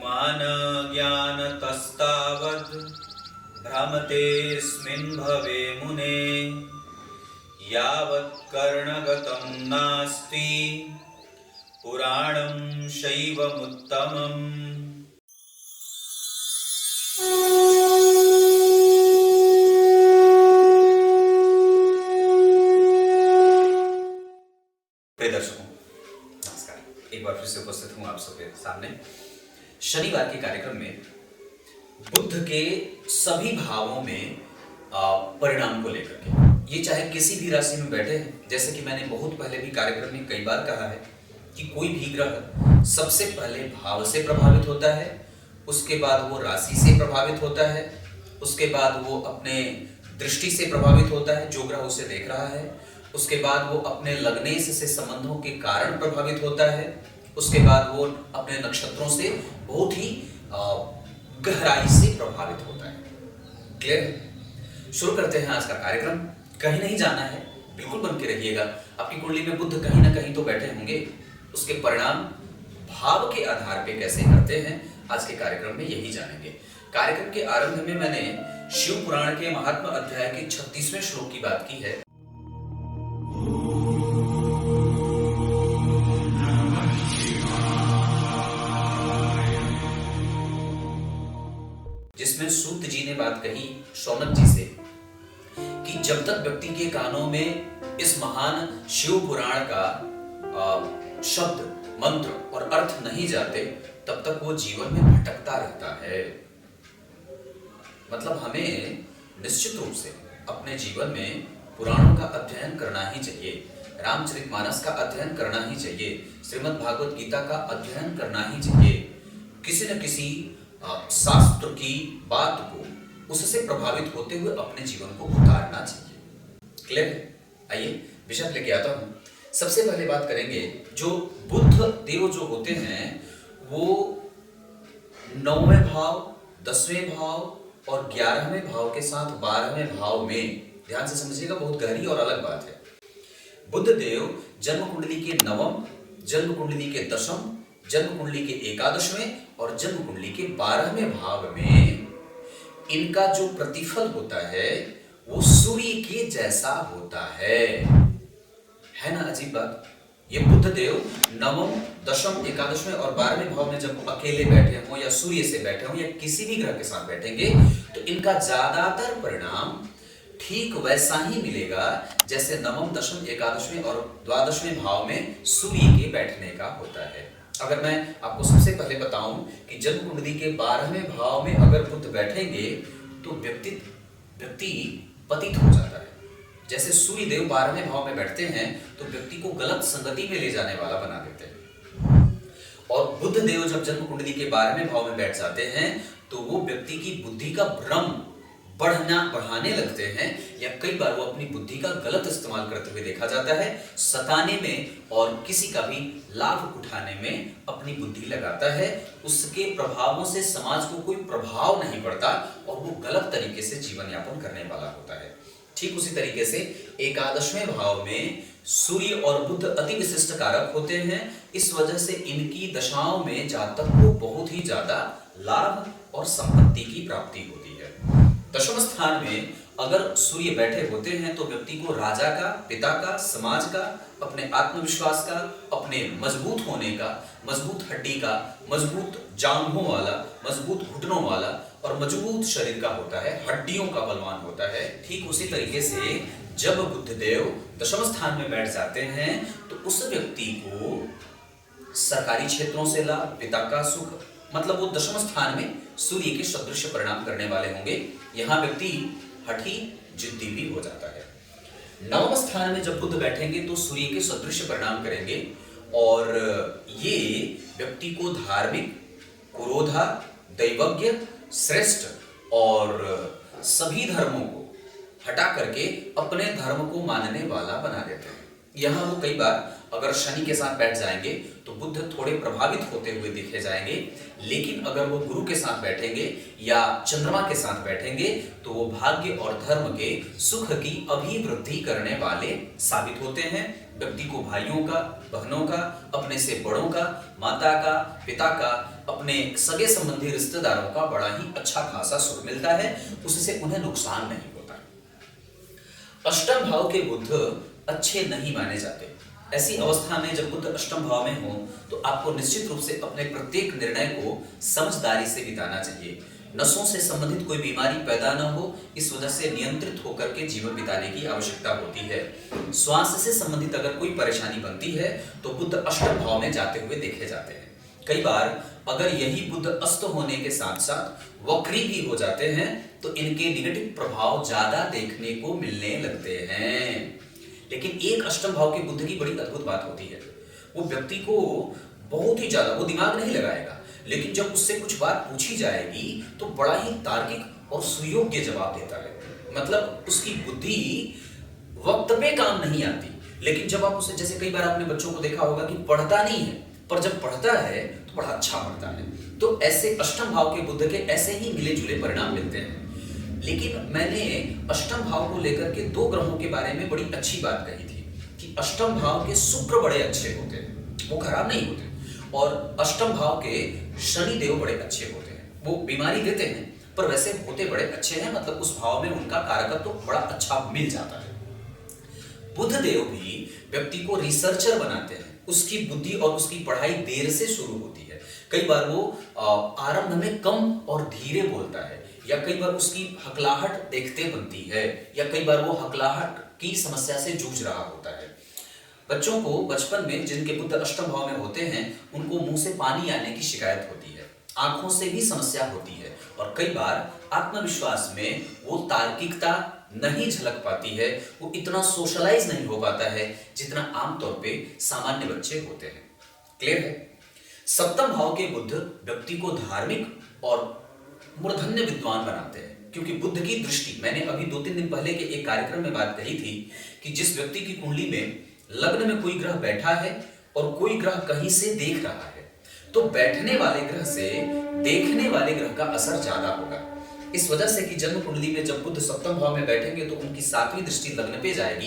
मानज्ञानतस्तावद् भ्रमतेऽस्मिन् भवे मुने यावत् कर्णगतं नास्ति पुराणं शैवमुत्तमम्। प्रिय दर्शकों, नमस्कार। एक बार फिर से उपस्थित हूं आप सबके सामने शनिवार के कार्यक्रम में बुद्ध के सभी भावों में परिणाम को लेकर के। ये चाहे किसी भी राशि में बैठे हैं, जैसे कि मैंने बहुत पहले भी कार्यक्रम में कई बार कहा है कि कोई भी ग्रह सबसे पहले भाव से प्रभावित होता है, उसके बाद वो राशि से प्रभावित होता है, उसके बाद वो अपने दृष्टि से प्रभावित होता है जो ग्रह उसे देख रहा है, उसके बाद वो अपने लग्नेश से संबंधों के कारण प्रभावित होता है, उसके बाद वो अपने नक्षत्रों से बहुत ही गहराई से प्रभावित होता है। क्लियर है? शुरू करते हैं आज का कार्यक्रम। कहीं नहीं जाना है, बिल्कुल बन के रहिएगा। आपकी कुंडली में बुध कहीं ना कहीं तो बैठे होंगे, उसके परिणाम भाव के आधार पे कैसे करते हैं आज के कार्यक्रम में यही जानेंगे। कार्यक्रम के आरंभ में मैंने शिव पुराण के महात्मा अध्याय के 36वें श्लोक की बात की है, जिसमें सूत जी ने बात कही शौनक जी से कि जब तक व्यक्ति के कानों में इस महान शिव पुराण का शब्द, मंत्र और अर्थ नहीं जाते, तब तक वो जीवन में भटकता रहता है। मतलब हमें निश्चित रूप से अपने जीवन में पुराणों का अध्ययन करना ही चाहिए, रामचरितमानस का अध्ययन करना ही चाहिए, श्रीमद् भागवत गीता का अध्ययन करना ही चाहिए। किसी न किसी शास्त्र की बात को उससे प्रभावित होते हुए अपने जीवन को उतारना चाहिए। क्लियर है? आइए विषय लेके आता हूं। सबसे पहले बात करेंगे, जो बुद्ध देव जो होते हैं वो 9वें भाव, 10वें भाव और 11वें भाव के साथ 12वें भाव में, ध्यान से समझिएगा, बहुत गहरी और अलग बात है। बुद्ध देव जन्म कुंडली के 9वें, जन्म कुंडली के 10वें, जन्म कुंडली के 11वें और जन्म कुंडली के 12वें भाव में इनका जो प्रतिफल होता है वो सूर्य के जैसा होता है ना? अजीब बात। ये बुद्ध देव 9वें, 10वें, 11वें और 12वें भाव में जब अकेले बैठे हों या सूर्य से बैठे हों या किसी भी ग्रह के साथ बैठेंगे तो इनका ज्यादातर परिणाम ठीक वैसा ही मिलेगा जैसे 9वें, 10वें, 11वें और 12वें भाव में सूर्य के बैठने का होता है। अगर मैं आपको सबसे पहले बताऊं कि जन्म कुंडली के 12वें भाव में अगर बुध बैठेंगे तो व्यक्ति पतित हो जाता है। जैसे सूर्य देव 12वें भाव में बैठते हैं तो व्यक्ति को गलत संगति में ले जाने वाला बना देते हैं, और बुध देव जब जन्म कुंडली के 12वें भाव में बैठ जाते हैं तो वो व्यक्ति की बुद्धि का भ्रम बढ़ाने लगते हैं, या कई बार वो अपनी बुद्धि का गलत इस्तेमाल करते हुए देखा जाता है, सताने में और किसी का भी लाभ उठाने में अपनी बुद्धि लगाता है। उसके प्रभावों से समाज को कोई प्रभाव नहीं पड़ता और वो गलत तरीके से जीवन यापन करने वाला होता है। ठीक उसी तरीके से 11वें भाव में सूर्य और बुध अति विशिष्ट कारक होते हैं। इस वजह से इनकी दशाओं में जातक को बहुत ही ज्यादा लाभ और संपत्ति की प्राप्ति होती है। 10वें स्थान में अगर सूर्य बैठे होते हैं तो व्यक्ति को राजा का, पिता का, समाज का, अपने आत्मविश्वास का, अपने मजबूत होने का, मजबूत हड्डी का, मजबूत जांघों वाला, मजबूत घुटनों वाला और मजबूत शरीर का होता है, हड्डियों का बलवान होता है। ठीक उसी तरीके से जब बुद्ध देव 10वें स्थान में बैठ जाते हैं तो उस व्यक्ति को सरकारी क्षेत्रों से लाभ, पिता का सुख, मतलब वो 10वें स्थान में सूर्य के सदृश परिणाम करने वाले होंगे। यहाँ व्यक्ति हठी, जिद्दी भी हो जाता है। 9वें स्थान में जब बुध बैठेंगे तो सूर्य के सदृश परिणाम करेंगे और ये व्यक्ति को धार्मिक, पुरोधा, दैवज्ञ, श्रेष्ठ और सभी धर्मों को हटा करके अपने धर्म को मानने वाला बना देते हैं। यहाँ वो कई बार अगर शनि के साथ बैठ जाएंगे तो बुध थोड़े प्रभावित होते हुए दिखे जाएंगे, लेकिन अगर वो गुरु के साथ बैठेंगे या चंद्रमा के साथ बैठेंगे तो वो भाग्य और धर्म के सुख की अभिवृद्धि करने वाले साबित होते हैं। व्यक्ति को भाइयों का, बहनों का, अपने से बड़ों का, माता का, पिता का अपने सगे संबंधी रिश्तेदारों का बड़ा ही अच्छा खासा सुख मिलता है, उससे उन्हें नुकसान नहीं होता। अष्टम भाव के बुध अच्छे नहीं माने जाते। ऐसी अवस्था में जब बुध अष्टम भाव में हो तो आपको निश्चित रूप से अपने प्रत्येक निर्णय को समझदारी से बिताना चाहिए। नसों से संबंधित कोई बीमारी पैदा न हो, इस वजह से नियंत्रित होकर के जीवन बिताने की आवश्यकता होती है। श्वास से संबंधित अगर कोई परेशानी बनती है तो बुध अष्टम भाव में जाते हुए देखे जाते हैं। कई बार अगर यही बुध अस्त होने के साथ साथ वक्री भी हो जाते हैं तो इनके निगेटिव प्रभाव ज्यादा देखने को मिलने लगते हैं। लेकिन एक अष्टम भाव के बुध की बड़ी अद्भुत बात होती है, वो व्यक्ति को बहुत ही ज्यादा, वो दिमाग नहीं लगाएगा, लेकिन जब उससे कुछ बात पूछी जाएगी तो बड़ा ही तार्किक और सुयोग्य जवाब देता है। मतलब उसकी बुद्धि वक्त पे काम नहीं आती, लेकिन जब आप उसे, जैसे कई बार आपने बच्चों को देखा होगा कि पढ़ता नहीं है, पर जब पढ़ता है तो बड़ा अच्छा पढ़ता है। तो ऐसे अष्टम भाव के बुध के ऐसे ही मिले जुले परिणाम मिलते हैं। लेकिन मैंने अष्टम भाव को लेकर के दो ग्रहों के बारे में बड़ी अच्छी बात कही थी कि अष्टम भाव के शुक्र बड़े अच्छे होते हैं, वो खराब नहीं होते, और अष्टम भाव के शनि देव बड़े अच्छे होते हैं। वो बीमारी देते हैं पर वैसे होते बड़े अच्छे हैं, मतलब उस भाव में उनका कारकत्व तो बड़ा अच्छा मिल जाता है। बुध देव भी व्यक्ति को रिसर्चर बनाते हैं। उसकी बुद्धि और उसकी पढ़ाई देर से शुरू होती है। कई बार वो आरंभ में कम और धीरे बोलता है, या कई बार उसकी हकलाहट देखते बनती है, या कई बार वो हकलाहट की समस्या से जूझ रहा होता है। बच्चों को बचपन में जिनके बुध अष्टम भाव में होते हैं उनको मुंह से पानी आने की शिकायत होती है, आंखों से भी समस्या होती है, और कई बार आत्मविश्वास में वो तार्किकता नहीं झलक पाती है, वो इतना सोशलाइज नहीं हो पाता है जितना आमतौर पे सामान्य बच्चे होते हैं। क्लियर है? सप्तम भाव के बुध व्यक्ति को धार्मिक और मूर्धन्य विद्वान बनाते हैं, क्योंकि बुध की दृष्टि, मैंने अभी 2-3 दिन पहले के एक कार्यक्रम में बात कही थी कि जिस व्यक्ति की कुंडली में लग्न में कोई ग्रह बैठा है और कोई ग्रह कहीं से देख रहा है, तो बैठने वाले ग्रह से देखने वाले ग्रह का असर ज्यादा होगा। इस वजह से कि जन्म कुंडली में जब बुध सप्तम भाव में बैठेंगे तो उनकी 7वीं दृष्टि लग्न पे जाएगी।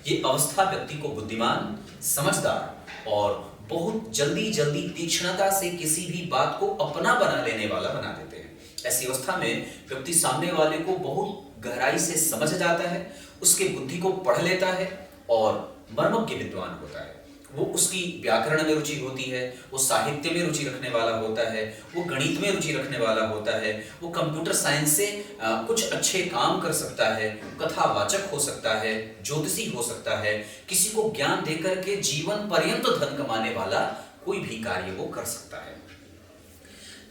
ये अवस्था व्यक्ति को बुद्धिमान, समझदार और बहुत जल्दी जल्दी तीक्ष्णता से किसी भी बात को अपना बना लेने वाला बना देते हैं। ऐसी अवस्था में व्यक्ति सामने वाले को बहुत गहराई से समझ जाता है, उसके बुद्धि को पढ़ लेता है और मर्मज्ञ विद्वान होता है। वो उसकी व्याकरण में रुचि होती है, वो साहित्य में रुचि रखने वाला होता है, वो गणित में रुचि रखने वाला होता है, वो कंप्यूटर साइंस से कुछ अच्छे काम कर सकता है, कथावाचक हो सकता है, ज्योतिषी हो सकता है, किसी को ज्ञान देकर के जीवन पर्यंत धन कमाने वाला कोई भी कार्य वो कर सकता है।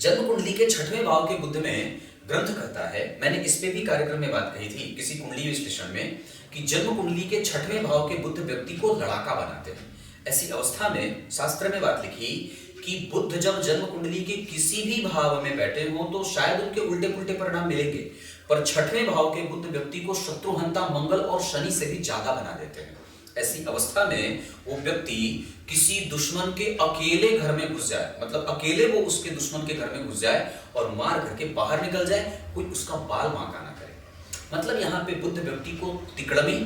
जन्म कुंडली के 6वें भाव के बुध में ग्रंथ कहता है, मैंने इस पे भी कार्यक्रम में बात कही थी किसी कुंडली विश्लेषण में, कि जन्म कुंडली के 6वें भाव के बुध व्यक्ति को लड़ाका बनाते हैं। ऐसी अवस्था में शास्त्र में बात लिखी कि बुध जब जन्म कुंडली के किसी भी भाव में बैठे हो तो शायद उनके उल्टे पुल्टे परिणाम मिलेंगे, पर 6वें भाव के बुध व्यक्ति को शत्रुहंता मंगल और शनि से भी ज्यादा बना देते हैं। ऐसी अवस्था में वो व्यक्ति किसी दुश्मन के अकेले घर में घुस जाए, मतलब अकेले वो उसके दुश्मन के घर में घुस जाए और मार करके बाहर निकल जाए, कोई उसका बाल बांका ना करे। मतलब यहाँ पे बुध व्यक्ति को तिकड़मी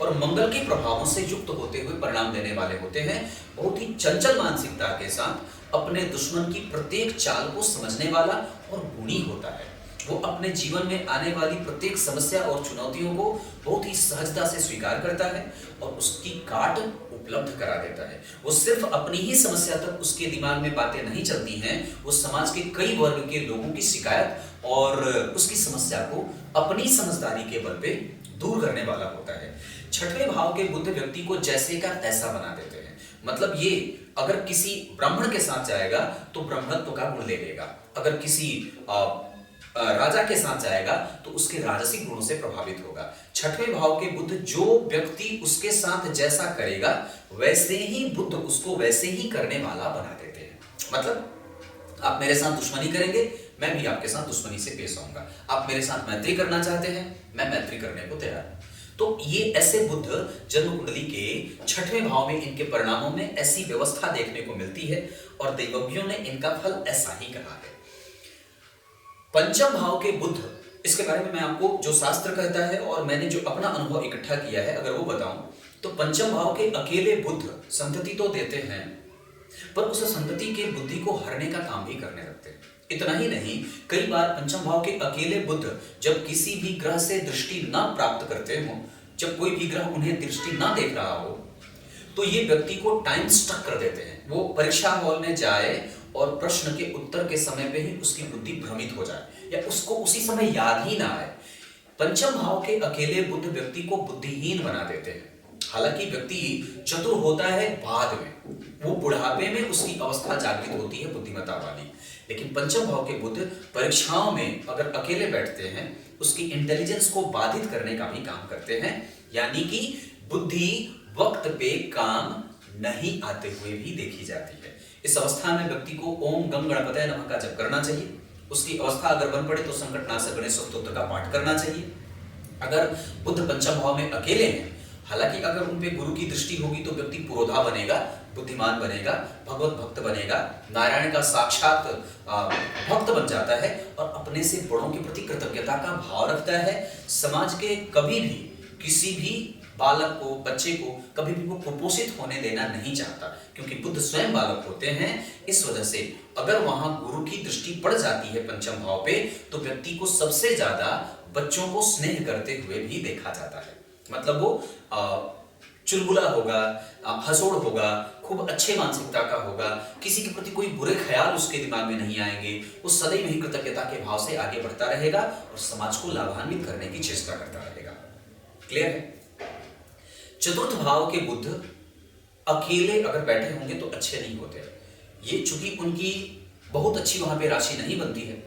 और मंगल के प्रभावों से युक्त होते हुए परिणाम देने वाले होते हैं। बहुत ही चंचल मानसिकता के साथ अपने दुश्मन की प्रत्येक चाल को समझने वाला और गुणी होता है। वो अपने जीवन में आने वाली प्रत्येक समस्या और चुनौतियों को बहुत ही सहजता से स्वीकार करता है और उसकी काट उपलब्ध करा देता है। वो सिर्फ अपनी ही समस्या तक उसके दिमाग में बातें नहीं चलती हैं, वो समाज के कई वर्ग के लोगों की शिकायत और उसकी समस्या को अपनी समझदारी के बल पे दूर करने वाला होता है। 6वें भाव के बुध व्यक्ति को जैसे का तैसा बना देते हैं। मतलब ये अगर किसी ब्राह्मण के साथ जाएगा तो ब्रह्मत्व का गुण ले लेगा, अगर किसी राजा के साथ जाएगा तो उसके राजसिक गुणों से प्रभावित होगा। 6वें भाव के बुध जो व्यक्ति उसके साथ जैसा करेगा वैसे ही बुध उसको वैसे ही करने वाला बना देते हैं। मतलब आप मेरे साथ दुश्मनी करेंगे, मैं भी आपके साथ दुश्मनी से पेश आऊंगा। आप मेरे साथ मैत्री करना चाहते हैं, मैं मैत्री करने को तैयार हूं। तो ये ऐसे बुध जन्म कुंडली के 6वें भाव में इनके परिणामों में ऐसी व्यवस्था देखने को मिलती है और दैवज्ञों ने इनका फल ऐसा ही कहा है। पंचम भाव के बुध, इसके बारे में मैं आपको जो शास्त्र कहता है और मैंने जो अपना अनुभव इकट्ठा किया है अगर वो बताऊं तो पंचम भाव के अकेले बुध संतति तो देते हैं, पर उस संतति के बुद्धि को हरने का काम भी करने लगते हैं। इतना ही नहीं, कई बार पंचम भाव के अकेले बुध जब किसी भी ग्रह से दृष्टि न प्राप्त करते हो, जब कोई भी ग्रह उन्हें दृष्टि न देख रहा हो, तो ये व्यक्ति को टाइम स्टक कर देते हैं। वो परीक्षा हॉल में जाए और प्रश्न के उत्तर के समय पे ही उसकी बुद्धि भ्रमित हो जाए या उसको उसी समय याद ही ना आए। पंचम भाव के अकेले बुध व्यक्ति को बुद्धिहीन बना देते हैं। हालांकि व्यक्ति चतुर होता है बाद में, वो बुढ़ापे में उसकी अवस्था जागृत होती है बुद्धिमत्ता वाली। लेकिन पंचम भाव के बुध परीक्षाओं में अगर अकेले बैठते हैं, उसकी इंटेलिजेंस को बाधित करने का भी काम करते हैं, यानी कि बुद्धि वक्त पे काम नहीं आते हुए भी देखी जाती है। इस अवस्था में व्यक्ति को ओम गं गणपतये नमः का जप करना चाहिए। उसकी अवस्था अगर बन पड़े तो संकटनाशक गणेश स्तोत्र का पाठ करना चाहिए। अगर बुध पंचम भाव में अकेले हैं, हालांकि अगर उन पे गुरु की दृष्टि होगी तो व्यक्ति पुरोधा बनेगा, बुद्धिमान बनेगा, भगवत भक्त बनेगा, नारायण का साक्षात भक्त बन जाता है और अपने से बड़ों के प्रति कृतज्ञता का भाव रखता है। समाज के कभी भी किसी भी बालक को, बच्चे को कभी भी वो कुपोषित होने देना नहीं चाहता, क्योंकि बुद्ध स्वयं बालक होते हैं। इस वजह से अगर वहां गुरु की दृष्टि पड़ जाती है पंचम भाव पे, तो व्यक्ति को सबसे ज्यादा बच्चों को स्नेह करते हुए भी देखा जाता है। मतलब वो चुलबुला होगा, हंसोड़ होगा, खूब अच्छे मानसिकता का होगा, किसी के प्रति कोई बुरे ख्याल उसके दिमाग में नहीं आएंगे। वो सदैव ही कृतज्ञता के भाव से आगे बढ़ता रहेगा और समाज को लाभान्वित करने की चेष्टा करता रहेगा। क्लियर है? चतुर्थ भाव के बुध अकेले अगर बैठे होंगे तो अच्छे नहीं होते। ये चूंकि उनकी बहुत अच्छी वहां पे राशि नहीं बनती है,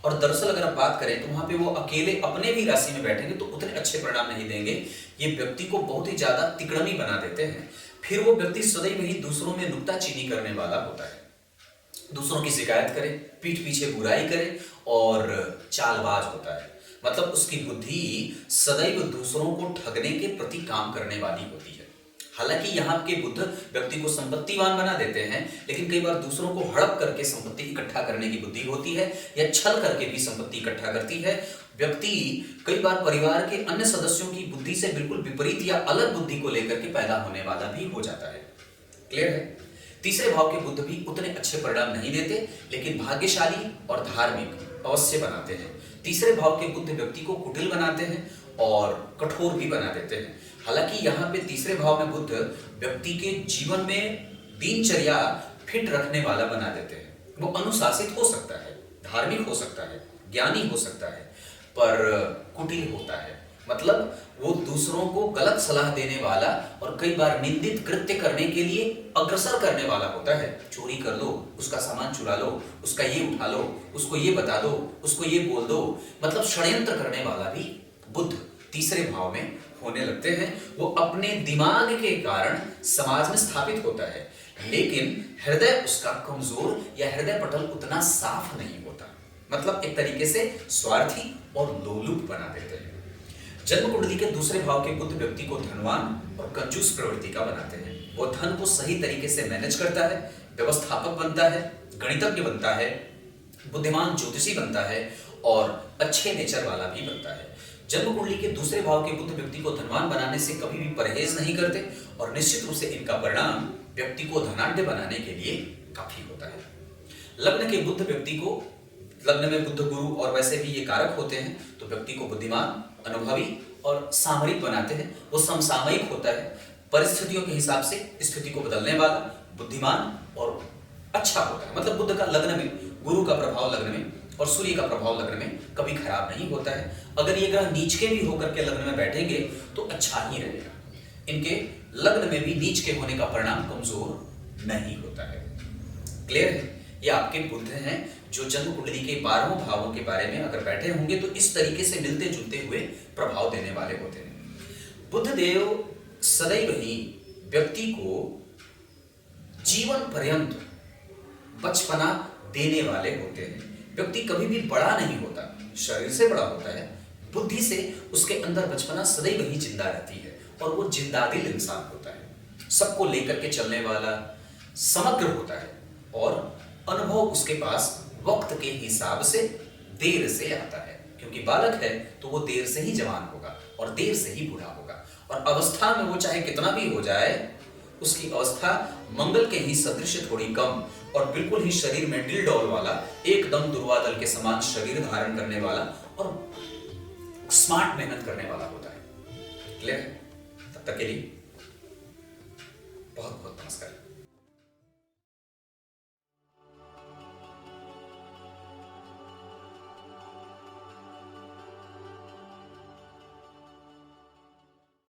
और दरअसल अगर आप बात करें तो वहां पे वो अकेले अपने भी राशि में बैठेंगे तो उतने अच्छे परिणाम नहीं देंगे। ये व्यक्ति को बहुत ही ज्यादा तिकड़मी बना देते हैं। फिर वो व्यक्ति सदैव ही दूसरों में नुक्ताचीनी करने वाला होता है, दूसरों की शिकायत करे, पीठ पीछे बुराई करे और चालबाज होता है। मतलब उसकी बुद्धि सदैव दूसरों को ठगने के प्रति काम करने वाली होती है। हालांकि यहाँ के बुध व्यक्ति को संपत्तिवान बना देते हैं, लेकिन कई बार दूसरों को हड़प करके संपत्ति इकट्ठा करने की बुद्धि होती है या छल करके भी संपत्ति इकट्ठा करती है। व्यक्ति कई बार परिवार के अन्य सदस्यों की बुद्धि से बिल्कुल विपरीत या अलग बुद्धि को लेकर के पैदा होने वाला भी हो जाता है। क्लियर है? तीसरे भाव के बुध भी उतने अच्छे परिणाम नहीं देते, लेकिन भाग्यशाली और धार्मिक अवश्य बनाते हैं। तीसरे भाव के बुध व्यक्ति को कुटिल बनाते हैं और कठोर भी बना देते हैं। हालांकि यहाँ पे तीसरे भाव में बुध व्यक्ति के जीवन में दिनचर्या फिट रखने वाला बना देते हैं। वो अनुशासित हो सकता है, धार्मिक हो सकता है, ज्ञानी हो सकता है, पर कुटिल होता है। मतलब वो दूसरों को गलत सलाह देने वाला और कई बार निंदित कृत्य करने के लिए अग्रसर करने वाला होता है। चोरी कर लो, उसका सामान चुरा लो, उसका ये उठा लो, उसको ये बता दो, उसको ये बोल दो। मतलब षड्यंत्र करने वाला भी बुध तीसरे भाव में होने लगते हैं। वो अपने दिमाग के कारण समाज में स्थापित होता है, लेकिन हृदय उसका कमजोर या हृदय पटल उतना साफ नहीं होता। मतलब एक तरीके से स्वार्थी और लोलुप बना देते हैं। जन्म कुंडली के दूसरे भाव के बुध व्यक्ति को धनवान और कंजूस प्रवृत्ति का बनाते हैं। वो धन को सही तरीके से मैनेज करता है, व्यवस्थापक बनता है, गणितज्ञ बनता है, बुद्धिमान ज्योतिषी बनता है और अच्छे नेचर वाला भी बनता है। जन्म कुंडली के दूसरे भाव के बुध व्यक्ति को धनवान बनाने से कभी भी परहेज नहीं करते और निश्चित रूप से इनका परिणाम व्यक्ति को धनाढ्य बनाने के लिए काफी होता है। लग्न के बुध व्यक्ति को, लग्न में बुध गुरु और वैसे भी ये कारक होते हैं, तो व्यक्ति को बुद्धिमान, अनुभवी और सामरिक बनाते हैं। वो समसामयिक होता है, परिस्थितियों के हिसाब से स्थिति को बदलने वाला, बुद्धिमान और अच्छा होता है। मतलब बुध का लग्न में, गुरु का प्रभाव लग्न में और सूर्य का प्रभाव लग्न में कभी खराब नहीं होता है। अगर ये ग्रह नीच के भी होकर के लग्न में बैठेंगे तो अच्छा ही रहेगा। इनके लग्न में भी नीच के होने का परिणाम कमजोर नहीं होता है। क्लियर है? ये आपके बुध हैं जो जन्म कुंडली के 12 भावों के बारे में अगर बैठे होंगे तो इस तरीके से मिलते जुलते हुए प्रभाव देने वाले होते हैं। बुध देव सदैव ही व्यक्ति को जीवन पर्यंत बचपना देने वाले होते हैं। व्यक्ति कभी भी बड़ा नहीं होता, शरीर से बड़ा होता है, बुद्धि से उसके अंदर बचपना सदैव ही जिंदा रहती है और वो जिंदादिल इंसान होता है। सबको लेकर के चलने वाला, समग्र होता है और अनुभव उसके पास वक्त के हिसाब से देर से आता है, क्योंकि बालक है तो वो देर से ही जवान होगा और देर से ही बूढ़ा होगा। और अवस्था में वो चाहे कितना भी हो जाए, उसकी अवस्था मंगल के ही सदृश थोड़ी कम और बिल्कुल ही शरीर में डिल डॉल वाला, एकदम दुर्वादल के समान शरीर धारण करने वाला और स्मार्ट मेहनत करने वाला होता है। क्लियर है? तब तक के लिए बहुत बहुत नमस्कार।